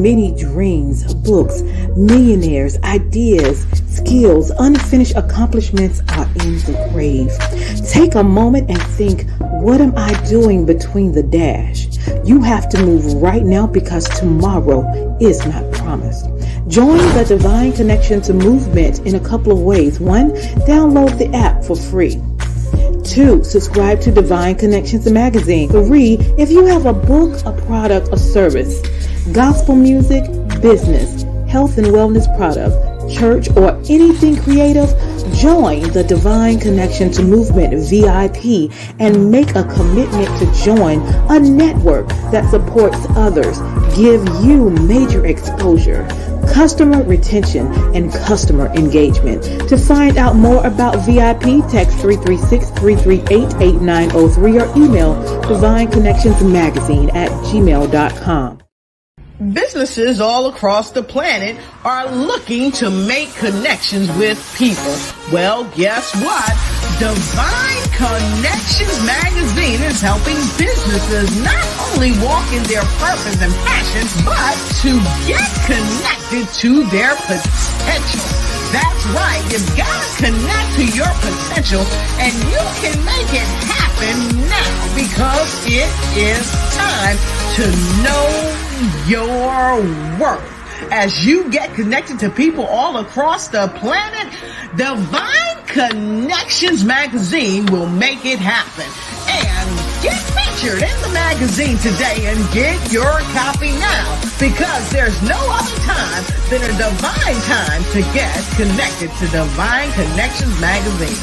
many dreams, books, millionaires, ideas, skills, unfinished accomplishments are in the grave. Take a moment and think, what am I doing between the dash? You have to move right now because tomorrow is not promised. Join the Divine Connections movement in a couple of ways. 1, download the app for free. 2, subscribe to Divine Connections magazine. 3, if you have a book, a product, a service, gospel music, business, health and wellness product, church, or anything creative, join the Divine Connections Movement VIP and make a commitment to join a network that supports others, give you major exposure, customer retention, and customer engagement. To find out more about VIP, text 336-338-8903 or email divineconnectionsmagazine@gmail.com. Businesses all across the planet are looking to make connections with people. Well, guess what? Divine Connections magazine is helping businesses not only walk in their purpose and passions, but to get connected to their potential. That's right. You've got to connect to your potential, and you can make it happen now because it is time to know your worth. As you get connected to people all across the planet, Divine Connections magazine will make it happen. And get featured in the magazine today and get your copy now, because there's no other time than a divine time to get connected to Divine Connections magazine.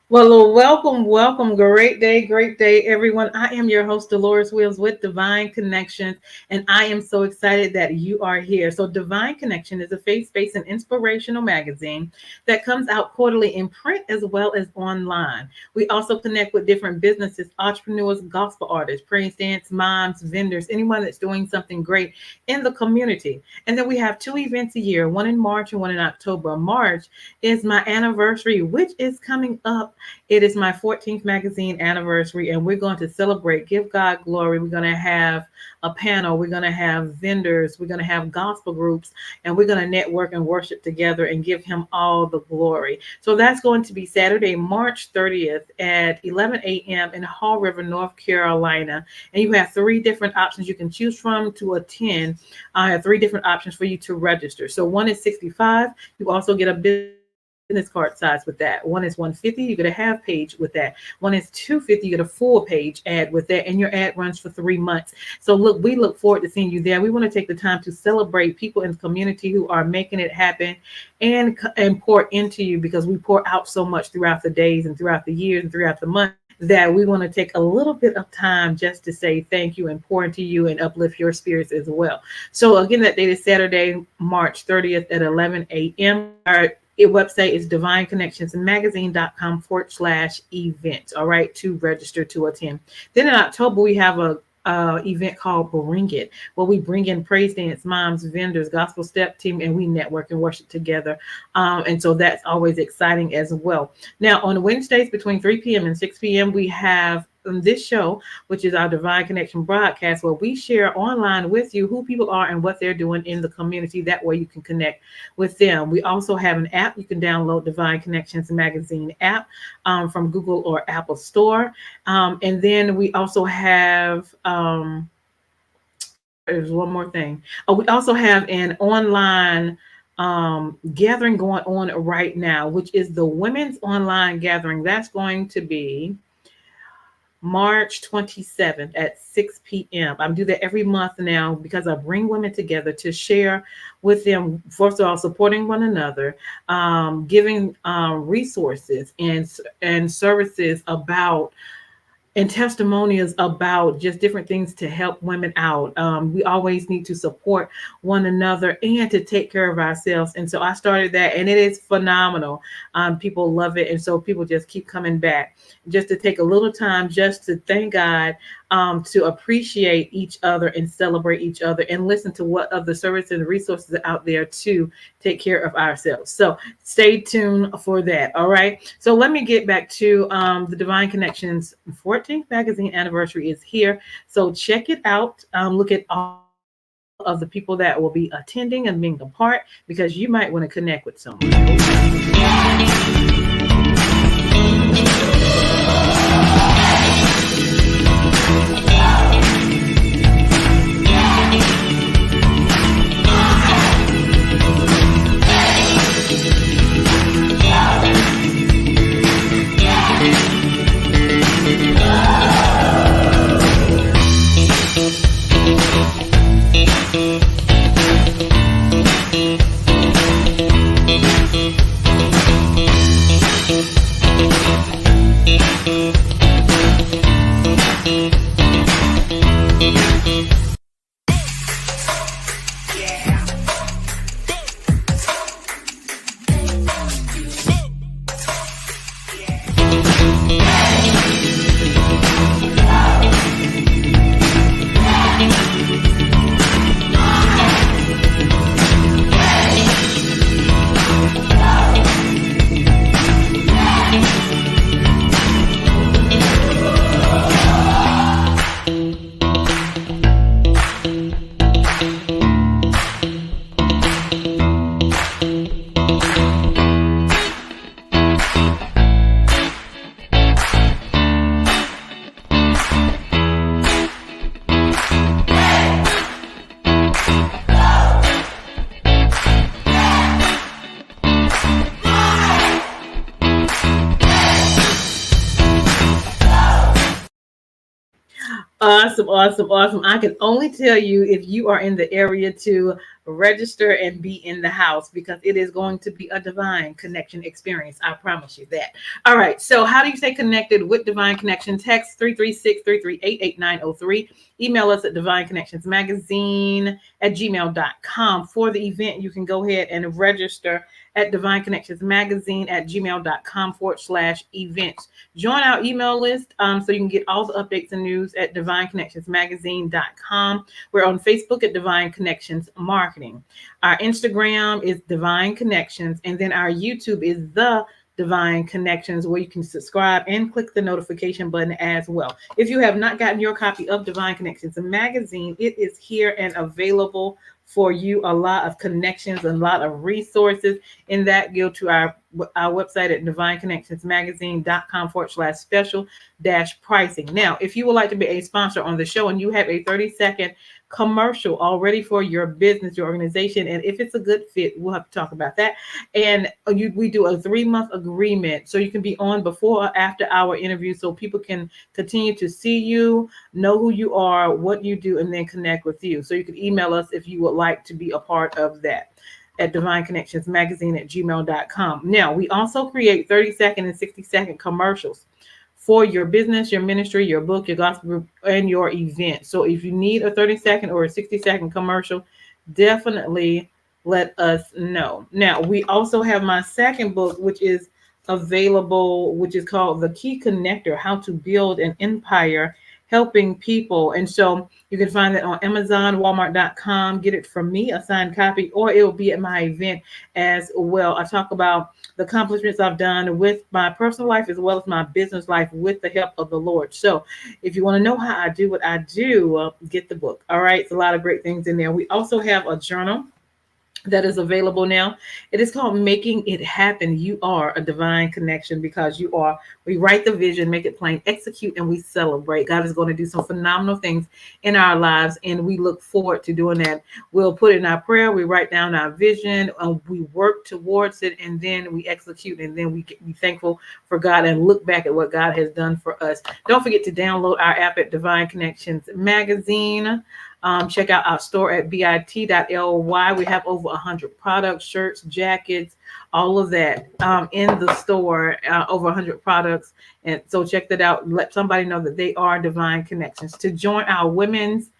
Well, welcome. Great day, everyone. I am your host, Deloris Wills with Divine Connections, and I am so excited that you are here. So Divine Connection is a faith-based and inspirational magazine that comes out quarterly in print as well as online. We also connect with different businesses, entrepreneurs, gospel artists, praise dance, moms, vendors, anyone that's doing something great in the community. And then we have 2 events a year, one in March and one in October. March is my anniversary, which is coming up. It is my 14th magazine anniversary, and we're going to celebrate, give God glory. We're going to have a panel. We're going to have vendors. We're going to have gospel groups, and we're going to network and worship together and give him all the glory. So that's going to be Saturday, March 30th at 11 a.m. in Haw River, North Carolina. And you have 3 different options you can choose from to attend. I have 3 different options for you to register. So one is $65. You also get a business card size with that. One is $150. You get a half page with that. One is $250. You get a full page ad with that, and your ad runs for 3 months. So look, we look forward to seeing you there. We want to take the time to celebrate people in the community who are making it happen and pour into you, because we pour out so much throughout the days and throughout the years and throughout the month, that we want to take a little bit of time just to say thank you and pour into you and uplift your spirits as well. So again, that date is Saturday, March 30th at 11 a.m. Our website is divineconnectionsmagazine.com/events. All right, to register to attend. Then in October, we have a event called Bring It, where we bring in praise dance moms, vendors, gospel step team, and we network and worship together. And so that's always exciting as well. Now on Wednesdays between 3 p.m. and 6 p.m. we have this show, which is our Divine Connection broadcast, where we share online with you who people are and what they're doing in the community. That way you can connect with them. We also have an app. You can download Divine Connections magazine app from Google or Apple Store. And then we also have there's one more thing. We also have an online gathering going on right now, which is the women's online gathering. That's going to be March 27th at 6 p.m. I do that every month now because I bring women together to share with them, first of all, supporting one another, giving resources and services about and testimonials about just different things to help women out. We always need to support one another and to take care of ourselves. And so I started that, and it is phenomenal. People love it. And so people just keep coming back just to take a little time just to thank God to appreciate each other and celebrate each other and listen to what other services and resources are out there to take care of ourselves. So stay tuned for that. All right. So let me get back to the Divine Connections 14th magazine anniversary is here. So check it out. Look at all of the people that will be attending and being a part because you might want to connect with someone. Awesome, awesome, awesome. I can only tell you if you are in the area to register and be in the house because it is going to be a divine connection experience. I promise you that. All right. So, how do you stay connected with Divine Connection? Text 336-338-8903. Email us at divineconnectionsmagazine@gmail.com. For the event, you can go ahead and register at divineconnectionsmagazine@gmail.com/events. Join our email list so you can get all the updates and news at divineconnectionsmagazine.com. We're on Facebook at Divine Connections Marketing. Our Instagram is Divine Connections, and then our YouTube is The Divine Connections, where you can subscribe and click the notification button as well. If you have not gotten your copy of Divine Connections magazine, it is here and available for you. A lot of connections, a lot of resources in that. Go to our website at divineconnectionsmagazine.com/special pricing. Now, if you would like to be a sponsor on the show and you have a 30-second commercial already for your business, your organization, and if it's a good fit, we'll have to talk about that. And we do a 3-month agreement, so you can be on before or after our interview, so people can continue to see you, know who you are, what you do, and then connect with you. So you can email us if you would like to be a part of that at divineconnectionsmagazine@gmail.com. Now, we also create 30-second and 60-second commercials for your business, your ministry, your book, your gospel group, and your event. So if you need a 30-second or a 60-second commercial, definitely let us know. Now, we also have my second book, which is available, which is called The Key Connector: How to Build an Empire Helping People. And so you can find that on Amazon, Walmart.com. Get it from me, a signed copy, or it will be at my event as well. I talk about the accomplishments I've done with my personal life as well as my business life with the help of the Lord. So if you want to know how I do what I do, get the book. All right. It's a lot of great things in there. We also have a journal that is available now. It is called Making It Happen. You are a divine connection because you are. We write the vision, make it plain, execute, and we celebrate. God is going to do some phenomenal things in our lives, and we look forward to doing that. We'll put it in our prayer. We write down our vision, and we work towards it, and then we execute, and then we be thankful for God and look back at what God has done for us. Don't forget to download our app at Divine Connections Magazine. Check out our store at bit.ly. We have over 100 products, shirts, jackets, all of that in the store, over 100 products. And so check that out. Let somebody know that they are Divine Connections. To join our women's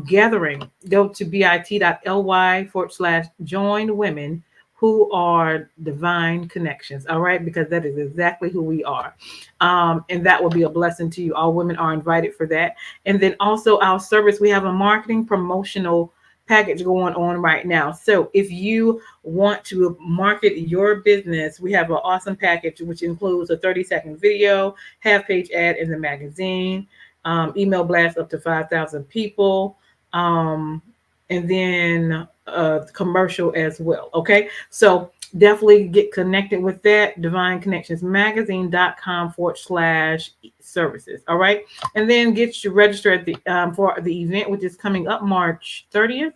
gathering, go to bit.ly/join women who are divine connections. All right, because that is exactly who we are. And that will be a blessing to you. All women are invited for that. And then also our service, we have a marketing promotional package going on right now. So if you want to market your business, we have an awesome package which includes a 30-second video, half page ad in the magazine, email blast up to 5,000 people, and then commercial as well. Okay, so definitely get connected with that. Divineconnectionsmagazine.com/services. All right, and then get you registered at the for the event, which is coming up March 30th,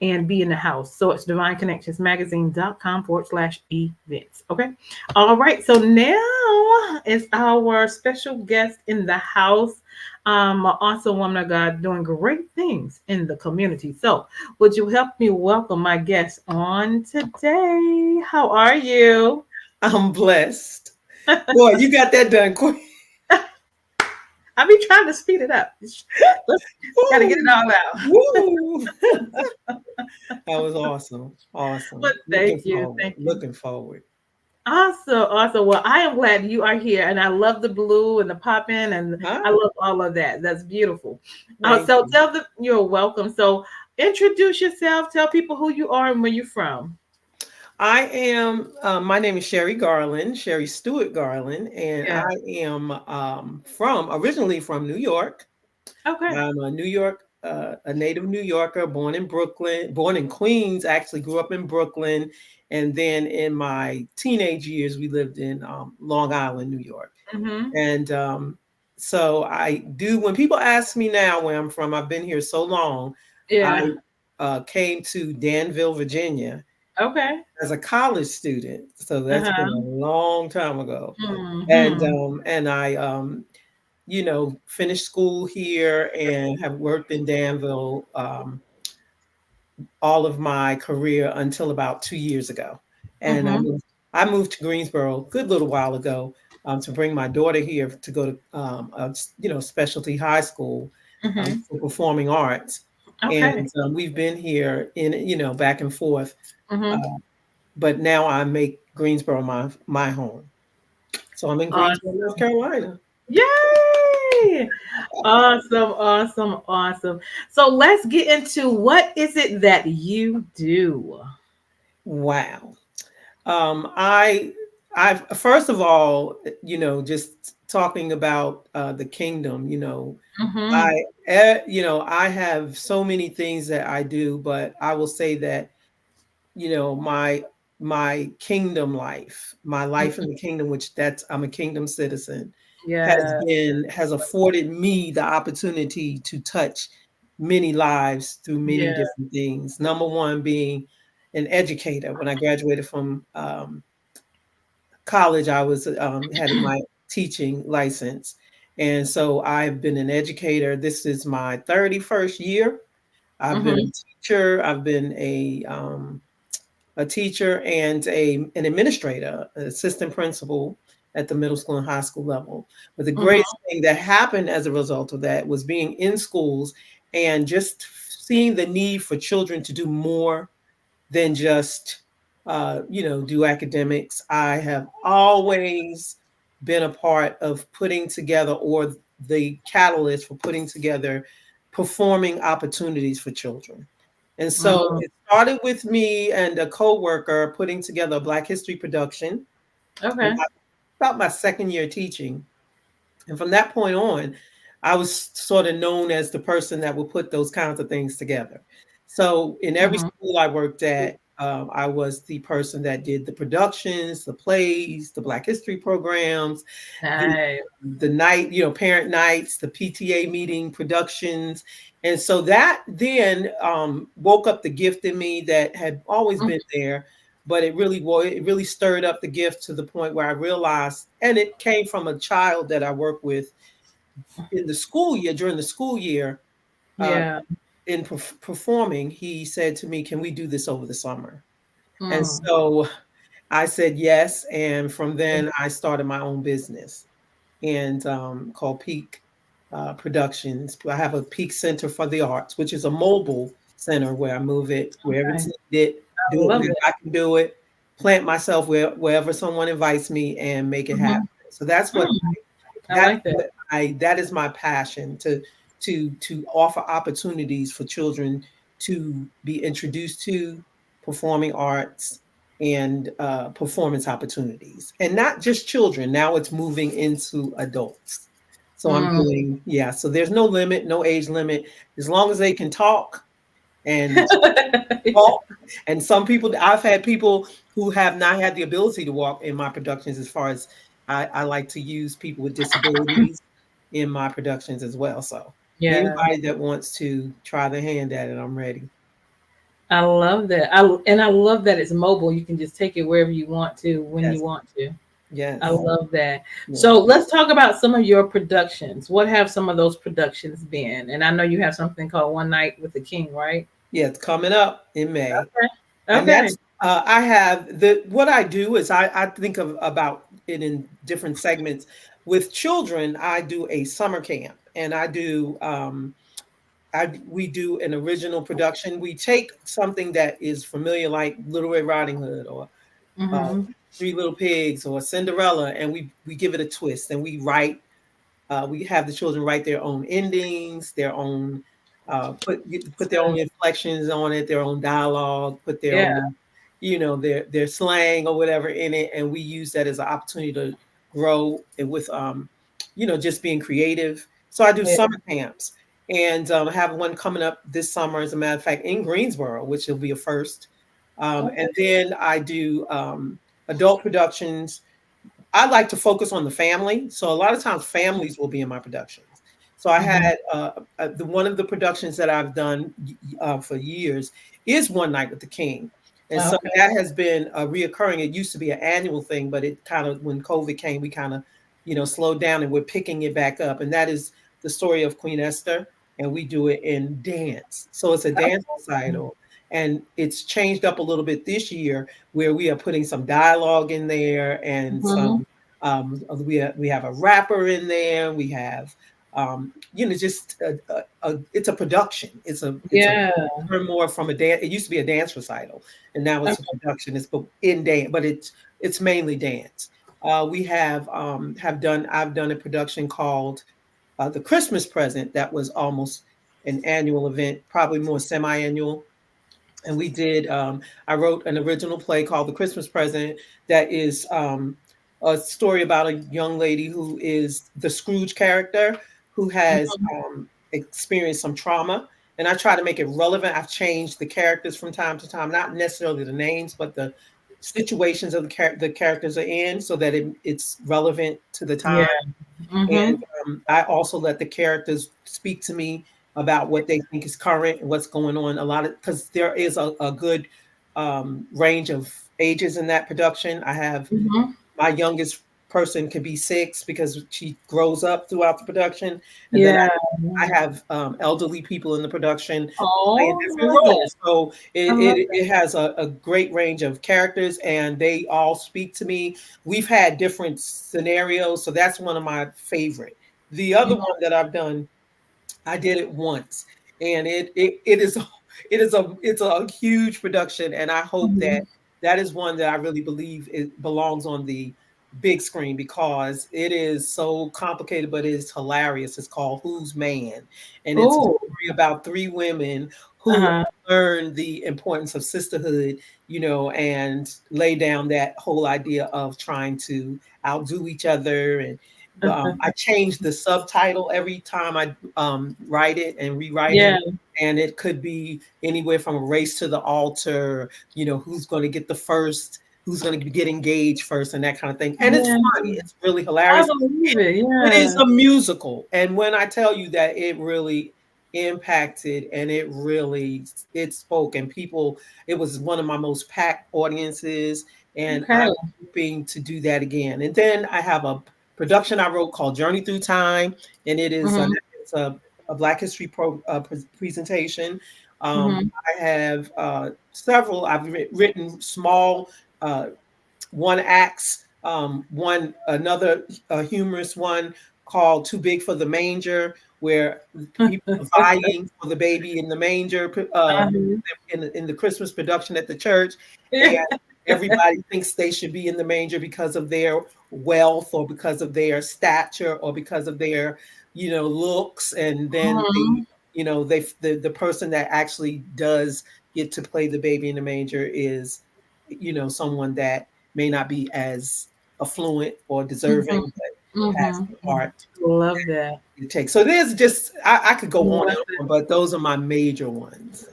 and be in the house. So it's divineconnectionsmagazine.com/events. Okay. All right. So now it's our special guest in the house. An awesome woman of God doing great things in the community. So would you help me welcome my guest on today? How are you? I'm blessed. Boy, you got that done quick. I've been trying to speed it up. Let's gotta get it Woo, all out. woo. That was awesome. But Awesome. thank Looking you. forward. Thank you. Looking forward. Awesome, awesome. Well, I am glad you are here, and I love the blue and the pop in, and Huh? I love all of that. That's beautiful. Thank So you. tell them you're welcome. So introduce yourself. Tell people who you are and where you're from. I am, my name is Cherie Garland, Cherie Stewart Garland, and Yeah. I am originally from New York. Okay. I'm a New York, a native New Yorker, born in Brooklyn, born in Queens, actually grew up in Brooklyn. And then in my teenage years, we lived in Long Island, New York. Mm-hmm. And so I do, when people ask me now where I'm from, I've been here so long. I Yeah. came to Danville, Virginia Okay. as a college student. So that's been a Uh-huh. long time ago. Mm-hmm. And I finished school here and have worked in Danville all of my career until about 2 years ago. And Mm-hmm. I moved to Greensboro a good little while ago to bring my daughter here to go to specialty high school Mm-hmm. for performing arts. Okay. And we've been here in back and forth, Mm-hmm. uh, but now I make Greensboro my home. So I'm in Greensboro, North Carolina. Yay! Awesome, awesome, awesome. So let's get into what is it that you do? Wow. I first of all, just talking about the kingdom, Mm-hmm. I have so many things that I do, but I will say that, my kingdom life, my life in the kingdom, which that's I'm a kingdom citizen, Yeah, has afforded me the opportunity to touch many lives through many yeah. different things. Number one being an educator. When I graduated from college, I was had my teaching license, and so I've been an educator. This is my 31st year. I've been Mm-hmm. a teacher. I've been a teacher and an administrator, an assistant principal at the middle school and high school level. But the greatest Mm-hmm. thing that happened as a result of that was being in schools and just seeing the need for children to do more than just do academics. I have always been a part of putting together, or the catalyst for putting together, performing opportunities for children. And so Mm. it started with me and a coworker putting together a Black History production Okay. about my second year teaching. And from that point on, I was sort of known as the person that would put those kinds of things together. So in every Mm-hmm. school I worked at, I was the person that did the productions, the plays, the Black History programs, the Nice. night, parent nights, the PTA meeting productions. And so that then woke up the gift in me that had always been there, but it really stirred up the gift to the point where I realized, and it came from a child that I worked with in the school year, during the school year, uh, Yeah. in performing. He said to me, "Can we do this over the summer?" And Mm. so I said yes, and from then I started my own business, and called Peak Productions. I have a Peak Center for the Arts, which is a mobile center where I move it wherever Okay. it's needed, I do it love whenever it. I can do it. plant myself wherever someone invites me and make it happen. Mhm. So that's what Mm, I that's like that. what I that is my passion to offer opportunities for children to be introduced to performing arts and performance opportunities, and not just children. Now it's moving into adults. So I'm Mm. doing, yeah. So there's no limit, no age limit, as long as they can talk and walk. And some people, I've had people who have not had the ability to walk in my productions. As far as I like to use people with disabilities in my productions as well. So Yeah, anybody that wants to try their hand at it, I'm ready. I love that. I love that it's mobile. You can just take it wherever you want to when you Yes, want to. I yes, love that. yeah, So let's talk about some of your productions. What have some of those productions been? And I know you have something called One Night with the King, right? yeah. It's coming up in May, Okay. and Okay. that's I have the what I do is I think of about it in different segments. With children, I do a summer camp, and I do we do an original production. We take something that is familiar, like Little Red Riding Hood or uh, Mm-hmm. Three Little Pigs or Cinderella, and we give it a twist, and we have the children write their own endings, their own put their own inflections on it, their own dialogue, put their Yeah. own, their slang or whatever in it, and we use that as an opportunity to grow and with just being creative. So I do Yeah. summer camps, and I have one coming up this summer, as a matter of fact, in Greensboro, which will be a first. Okay. And then I do adult productions. I like to focus on the family. So a lot of times families will be in my productions. So I Mm-hmm. had the one of the productions that I've done for years is One Night with the King. And so Okay. that has been reoccurring. It used to be an annual thing, but it kind of, when COVID came, we kind of, slowed down, and we're picking it back up. And that is the story of Queen Esther. And we do it in dance. So it's a dance recital. And it's changed up a little bit this year, where we are putting some dialogue in there, and Mm-hmm. some we have a rapper in there. We have just it's a production. It's a Yeah. turn more from a dance. It used to be a dance recital, and now it's a Okay. production. It's in dance, but it's mainly dance. We have done I've done a production called The Christmas Present, that was almost an annual event, probably more semi-annual. And we did I wrote an original play called The Christmas Present, that is a story about a young lady who is the Scrooge character, who has Mhm. experienced some trauma. And I try to make it relevant. I've changed the characters from time to time, not necessarily the names, but the situations of the characters are in, so that it's relevant to the Yeah. time. And Mm-hmm. I also let the characters speak to me about what they think is current and what's going on. A lot of, because there is a good range of ages in that production. I have Mm-hmm. my youngest person could be 6, because she grows up throughout the production, and then Yeah. I have elderly people in the production playing Oh, I different love that. roles. So I it love it, that. it has a great range of characters, and they all speak to me. We've had different scenarios, so that's one of my favorite. The other Mhm. one that I've done, I did it once, and it is it's a huge production, and I hope that Mhm. that is one that I really believe it belongs on the big screen, because it is so complicated, but it is hilarious. It's called Who's Man, and it's a Oh. story about 3 women who Uh-huh. learn the importance of sisterhood, and lay down that whole idea of trying to outdo each other. And I change the subtitle every time I write it and rewrite it. Yeah. And it could be anywhere from a race to the altar, who's going to get the first, who's going to get engaged first, and that kind of thing. And it's Yeah. funny. It's really I hilarious. believe it. It is Yeah. a musical. And when I tell you that it really impacted, and it spoke, and people, it was one of my most packed audiences, and Okay. I'm hoping to do that again. And then I have a production I wrote called Journey Through Time, and Mm-hmm. it's a Black History presentation. Mm-hmm. I have several. I've written small uh, one acts, one another humorous one called "Too Big for the Manger," where people are vying for the baby in the manger, Uh-huh. in the Christmas production at the church. And Yeah. Everybody thinks they should be in the manger because of their wealth or because of their stature or because of their, looks. And then Mhm, the person that actually does get to play the baby in the manger is, someone that may not be as affluent or mhm, deserving, but has mhm, the mhm. heart Love that. it takes. So there's just I could go on Love and that. on, but those are my major ones.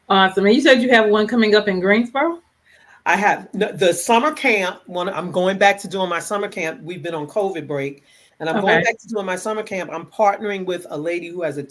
Awesome. And you said you have one coming up in Greensboro? I have the summer camp. One, I'm going back to doing my summer camp. We've been on COVID break, and I'm going Okay. back to doing my summer camp. I'm partnering with a lady who has a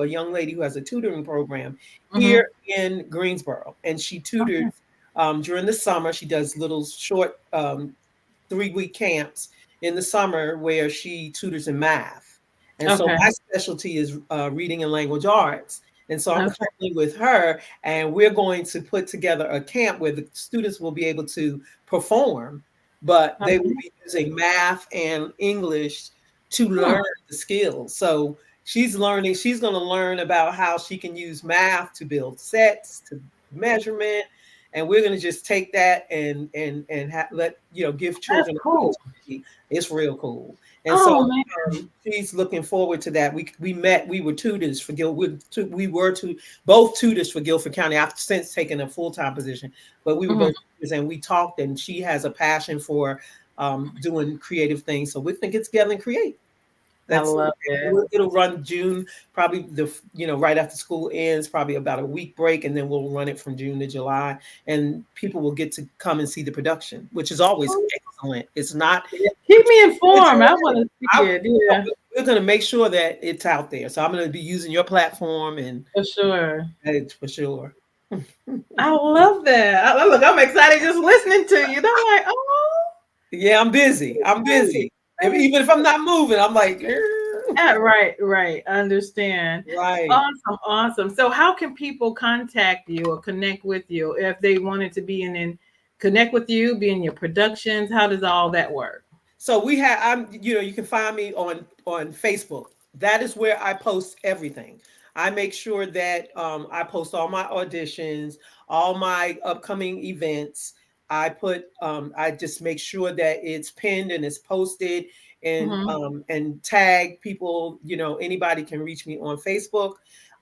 young lady who has a tutoring program Mhm. here in Greensboro, and she tutors Okay. during the summer. She does little short 3-week camps in the summer where she tutors in math. And so Okay. my specialty is reading and language arts. And so I'm Okay. partnering with her, and we're going to put together a camp where the students will be able to perform, but they will Okay. be using math and English to Hmm. learn the skills. So she's going to learn about how she can use math to build sets, to measurement, and we're going to just take that and let give That's children an cool. opportunity. It's real cool. And so Oh man. she's looking forward to that. We were tutors for we were both tutors for Guilford County. I've since taken a full-time position, but we were Mhm. both tutors, and we talked, and she has a passion for doing creative things, so we think it's together and create. I That's love it. it'll run June, probably right after school ends, probably about a week break, and then we'll run it from June to July, and people will get to come and see the production, which is always Oh, excellent. It's not yeah. Keep me informed. enjoy I it. want to see I, it. Yeah, we're going to make sure that it's out there. So I'm going to be using your platform, and for sure. it's for sure. I love that. Look, I'm excited just listening to you. I'm like, oh, Yeah, I'm busy. I'm great. busy. Even if I'm not moving, I'm like, Right, right. I understand. right. Awesome, awesome. So, how can people contact you or connect with you if they wanted to be in connect with you, be in your productions? How does all that work? So you can find me on Facebook. That is where I post everything. I make sure that I post all my auditions, all my upcoming events. I just make sure that it's pinned and it's posted, Hmm. and tag people. Anybody can reach me on Facebook.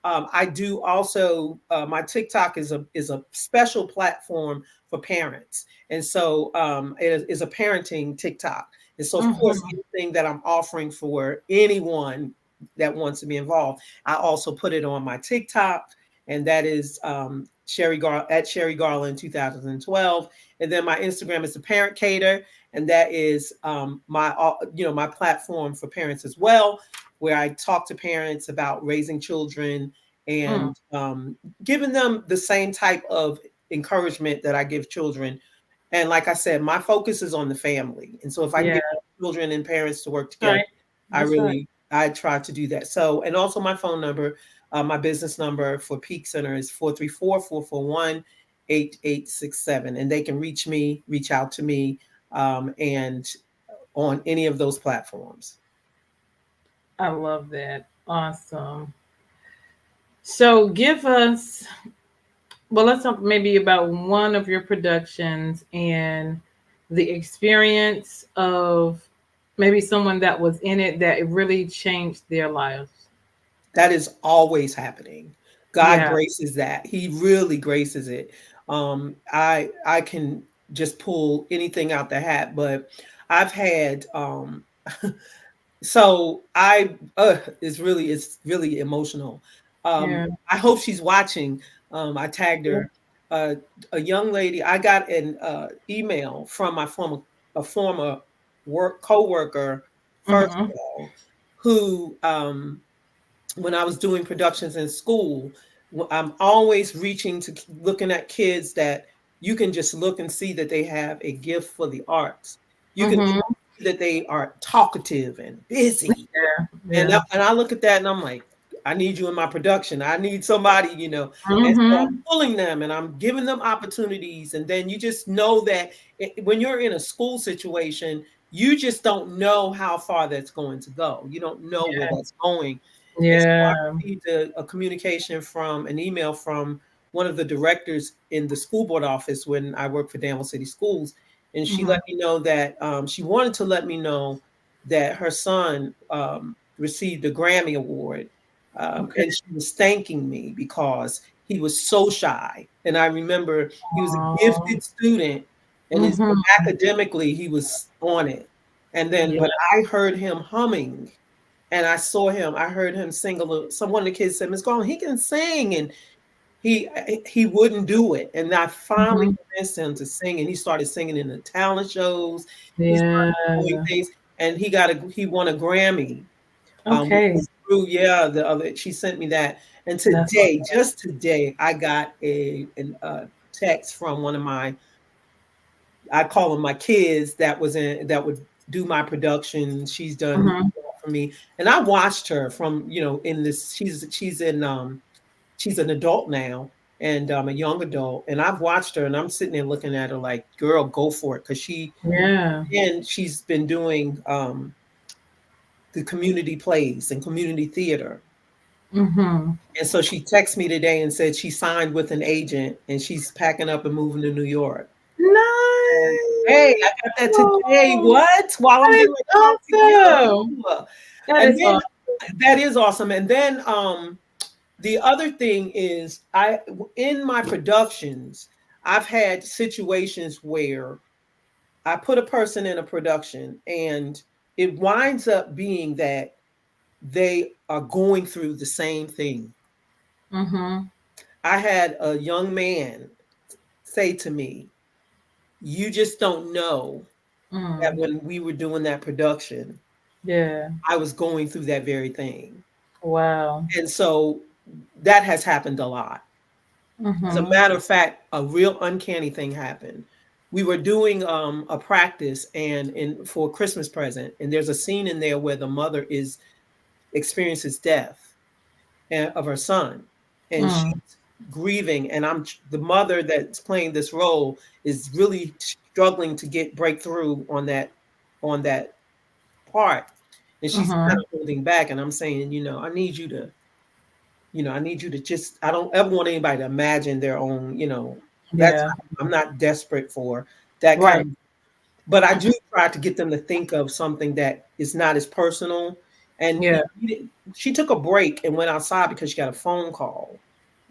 I do also my TikTok is a special platform for parents, and so it is a parenting TikTok. And so, of course, Hmm. anything that I'm offering for anyone that wants to be involved, I also put it on my TikTok, and that is at Cherie Garland 2012. And then my Instagram is the Parent Cater, and that is my platform for parents as well, where I talk to parents about raising children Mm, and giving them the same type of encouragement that I give children. And like I said, my focus is on the family. And so if I can yeah, get children and parents to work together, right. That's right. I try to do that. So, and also my phone number, my business number for Peak Center is 434-441-8867. And they can reach out to me, and on any of those platforms. I love that. Awesome. So, give us, well, let's talk maybe about one of your productions and the experience of maybe someone that was in it that really changed their lives. That is always happening. God Yeah. graces that. He really graces it. I can just pull anything out the hat, but I've had so I it's really emotional. Yeah. I hope she's watching. I tagged Yeah. her. Uh, a young lady. I got an email from my former work coworker. First Hmm. of all, who when I was doing productions in school, I'm always reaching to looking at kids that you can just look and see that they have a gift for the arts. You can Hmm. see that they are talkative and busy, Yeah. and Yeah. I look at that and I'm like, I need you in my production. I need somebody. And so I'm Hmm. pulling them and I'm giving them opportunities. And then you just know that when you're in a school situation, you just don't know how far that's going to go. You don't know where Yeah. that's going. And so I Yeah. received an email from one of the directors in the school board office when I worked for Danville City Schools, and she Mhm. let me know that she wanted to let me know that her son received a Grammy award, Okay. and she was thanking me because he was so shy. And I remember he was a Oh. gifted student, and his Mhm. academically he was on it. And then, Yeah. but I heard him humming, and I saw him. I heard him sing a little. Some one of the kids said, "Miss Garland, he can sing," and he wouldn't do it. And I finally Mhm. convinced him to sing, and he started singing in the talent shows. He Yeah. started doing things, and he won a Grammy. Which Okay. was through, yeah, the other, she sent me that. And That's today, just today, I got a text from one of my, I call them my kids, that would do my production. She's done mhm. for me, and I watched her from, in this. She's an adult now, and a young adult, and I've watched her, and I'm sitting there looking at her like, girl, go for it, because Yeah. she's been doing the community plays and community theater. Mhm. And so she texted me today and said she signed with an agent and she's packing up and moving to New York. And hey, Nice. I got that today. Oh, What? While I'm that is getting ready to talk to awesome. you. That And is then awesome. that is awesome. And then the other thing is in my productions, I've had situations where I put a person in a production and it winds up being that they are going through the same thing. Mhm. I had a young man say to me, "You just don't know that Mm. when we were doing that production, Yeah. I was going through that very thing." Wow. And so that has happened a lot. As a Mhm. matter of fact, a real uncanny thing happened. We were doing a practice and in for a Christmas present, and there's a scene in there where the mother is experiences death of her son, and Mm. she's grieving. And the mother that's playing this role is really struggling to get breakthrough on that part, and she's kind Mhm. of holding back. And I'm saying, I need you to, I need you to just. I don't ever want anybody to imagine their own. That's Yeah. I'm not desperate for that kind Right. of. But I do try to get them to think of something that is not as personal. And Yeah. she took a break and went outside because she got a phone call,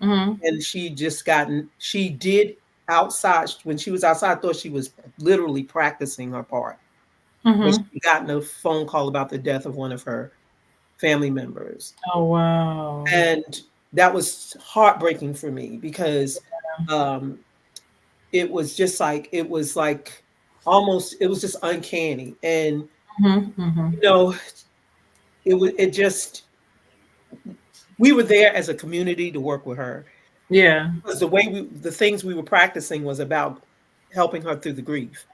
Mhm. and she did outside when she was outside. I thought she was literally practicing her part, but Mhm. she gotten a phone call about the death of one of her family members, Oh wow. and that was heartbreaking for me because um, it was like almost it was just uncanny, and Mhm. Mhm. you know it just we were there as a community to work with her Yeah. because the things we were practicing was about helping her through the grief.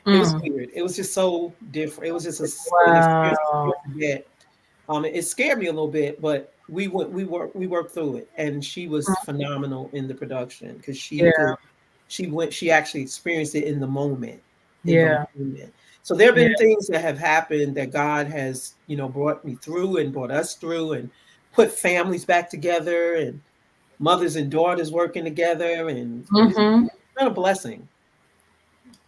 It was Mm. weird. It was just so different. It was just an experience I Wow. can't forget. It scared me a little bit, but we worked through it, and she was Mhm. phenomenal in the production because Yeah. she actually experienced it in the Yeah. moment. So there have Yeah. been things that have happened that God has brought me through and brought us through and put families back together and mothers and daughters working together, and it's Mhm. been a blessing.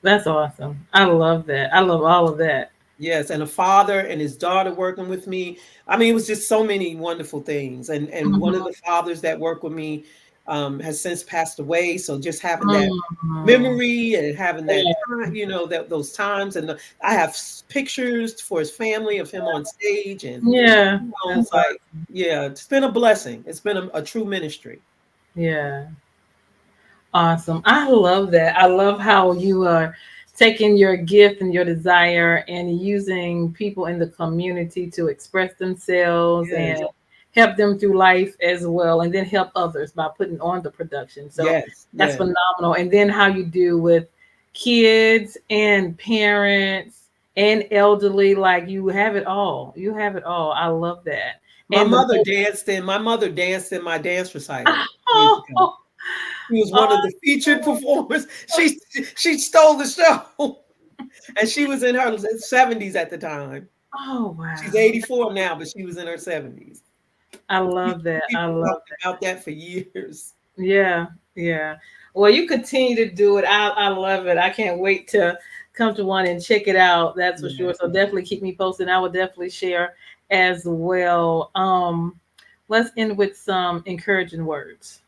That's awesome. I love that. I love all of that. Yes, and a father and his daughter working with me. I mean, it was just so many wonderful things. And one of Mhm. the fathers that worked with me has since passed away. So just having that Mhm. memory and having that Yeah. time, that those times, and I have pictures for his family of him on stage, and Yeah. That's it's like, awesome. yeah, it's been a blessing. It's been a true ministry. Yeah. Awesome. I love that. I love how you are taking your gift and your desire and using people in the community to express themselves Yes, and help them through life as well, and then help others by putting on the production. So yes, that's yes. phenomenal. And then how you do with kids and parents and elderly, like you have it all. You have it all. I love that. My And the mother danced in my dance recital years ago. oh, She was one of oh, the featured performers. She stole the show, and she was in her 70s at the time. oh She's wow. 84 now, but she was in her 70s. I love that. I People love talked that. about that for years. Yeah. Yeah. Well, you continue to do it. I love it. I can't wait to come to one and check it out. That's for Yeah. sure. So definitely keep me posted. I will definitely share as well. Let's end with some encouraging words.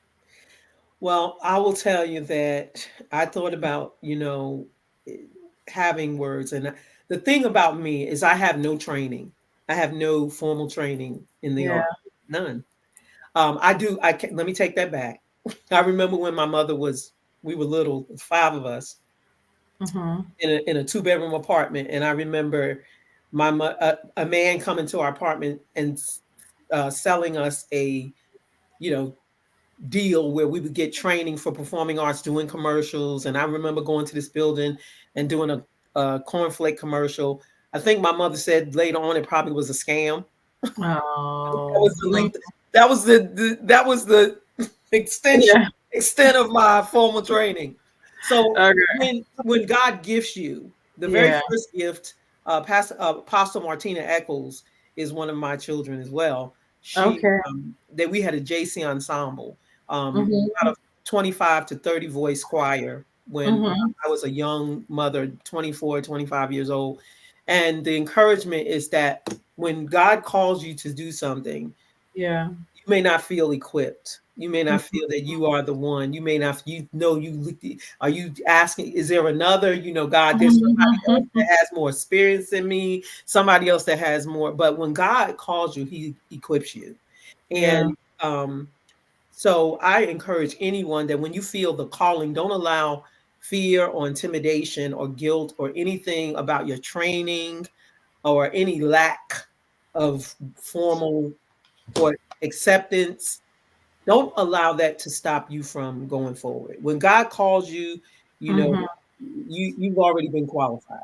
Well, I will tell you that I thought about, eh, having words. And the thing about me is I have no training. I have no formal training in the Yeah. art. None. I do. Let me take that back. I remember when my mother we were little, five of us Mm-hmm. in a two-bedroom apartment. And I remember a man coming to our apartment and selling us a, you know, deal where we would get training for performing arts, doing commercials. And I remember going to this building and doing a cornflake commercial. I think my mother said later on it probably was a scam. That Oh. was that was the extension Yeah. extent of my formal training. So Okay. when God gifts you, the very Yeah. first gift, Apostle Martina Eccles is one of my children as well. She Okay. that we had a JC ensemble, Mm-hmm. about a 25 to 30 voice choir when Mm-hmm. I was a young mother, 24, 25 years old. And the encouragement is that when God calls you to do something, Yeah. you may not feel equipped. You may not Mm-hmm. feel that you are the one. You may not, are you asking, is there another, God, there's somebody else Mm-hmm. that has more experience than me, somebody else that has more. But when God calls you, he equips you. Yeah. And so I encourage anyone that when you feel the calling, don't allow fear or intimidation or guilt or anything about your training or any lack of formal or acceptance. Don't allow that to stop you from going forward. When God calls you, you know, Mm-hmm. you've already been qualified.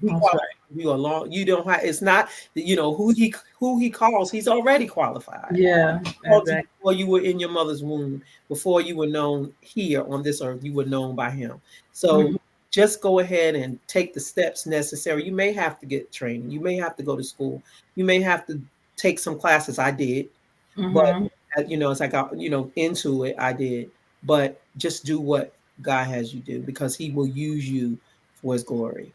He That's qualified right. you along. You don't have. It's not who he calls. He's already qualified. Yeah. Called you Exactly. before you were in your mother's womb. Before you were known here on this earth, you were known by Him. So Mm-hmm. just go ahead and take the steps necessary. You may have to get training. You may have to go to school. You may have to take some classes. I did, but Mm-hmm. as I got into it, I did. But just do what God has you do because He will use you for His glory.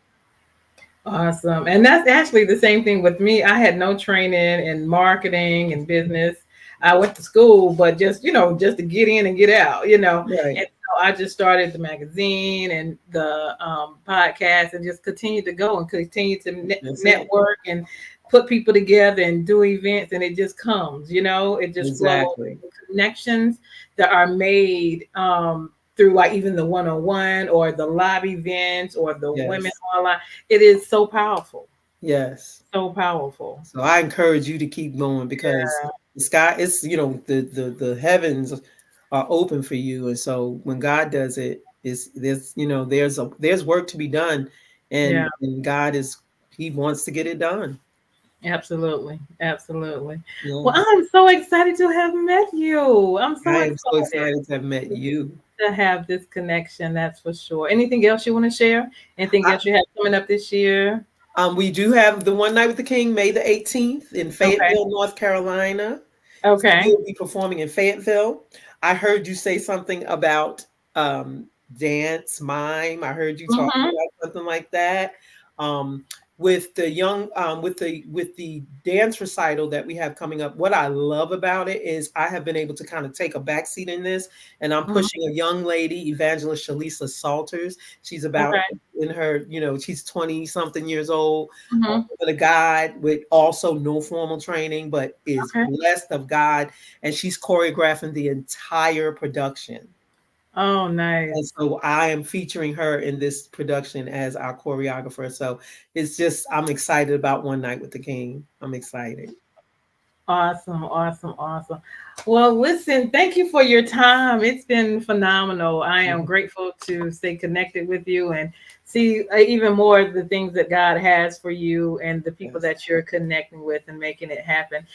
Awesome. And that's actually the same thing with me. I had no training in marketing and business. I went to school, but just, just to get in and get out, Right. And so I just started the magazine and the podcast and just continued to go and continue to That's it. network and put people together and do events. And it just comes, it just flows. Exactly. The connections that are made through like even the one-on-one or the live events or the women Yes. online, it is so powerful, Yes. so powerful. So I encourage you to keep going because the sky is, the heavens are open for you. And so when God does it, there's work to be done, Yeah, and God He wants to get it done. absolutely, absolutely. Well, Yes. I'm so excited to have met you. I'm so I am so excited excited to have met you. to have this connection. That's for sure. Anything else you want to share? Anything else you have coming up this year? We do have the One Night with the King, May the 18th in Okay. Fayetteville, North Carolina. So Okay. we'll be performing in Fayetteville. I heard you say something about um, dance, mime. I heard you talk Mm-hmm. about something like that. Um, with the young, with the dance recital that we have coming up, what I love about it is I have been able to kind of take a backseat in this, and I'm Hmm. pushing a young lady, Evangelist Shalisa Salters. She's about Okay. in her, she's 20 something years old, Hmm. with a guide with also no formal training, but is Okay. blessed of God. And she's choreographing the entire production. Oh, nice. And so I am featuring her in this production as our choreographer. So I'm excited about One Night with the King. I'm excited. Awesome, awesome, awesome. Well, listen, thank you for your time. It's been phenomenal. I am grateful to stay connected with you and see even more of the things that God has for you and the people Yes. that you're connecting with and making it happen.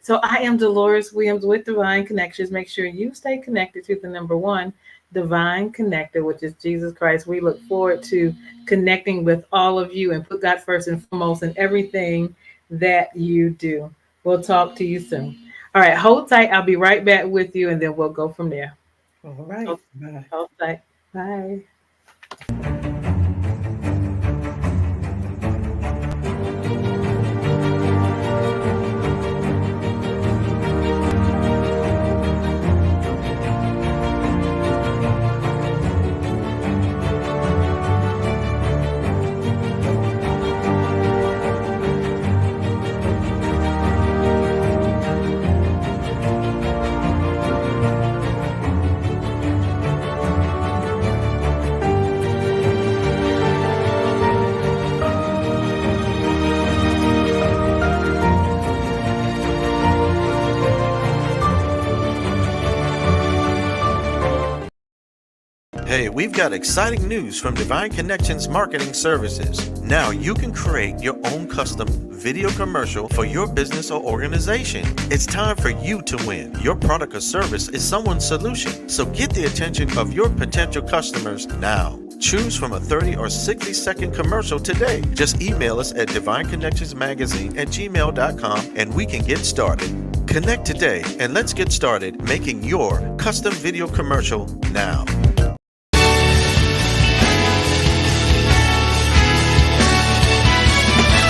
So, I am Deloris Williams with Divine Connections. Make sure you stay connected to the number one, Divine Connector, which is Jesus Christ. We look forward to connecting with all of you and put God first and foremost in everything that you do. We'll talk to you soon. All right, hold tight. I'll be right back with you and then we'll go from there. All right. Bye. Outside. Bye. Hey, we've got exciting news from Divine Connections Marketing Services. Now you can create your own custom video commercial for your business or organization. It's time for you to win. Your product or service is someone's solution, so get the attention of your potential customers now. Choose from a 30 or 60-second commercial today. Just email us at divineconnectionsmagazine@gmail.com and we can get started. Connect today and let's get started making your custom video commercial now.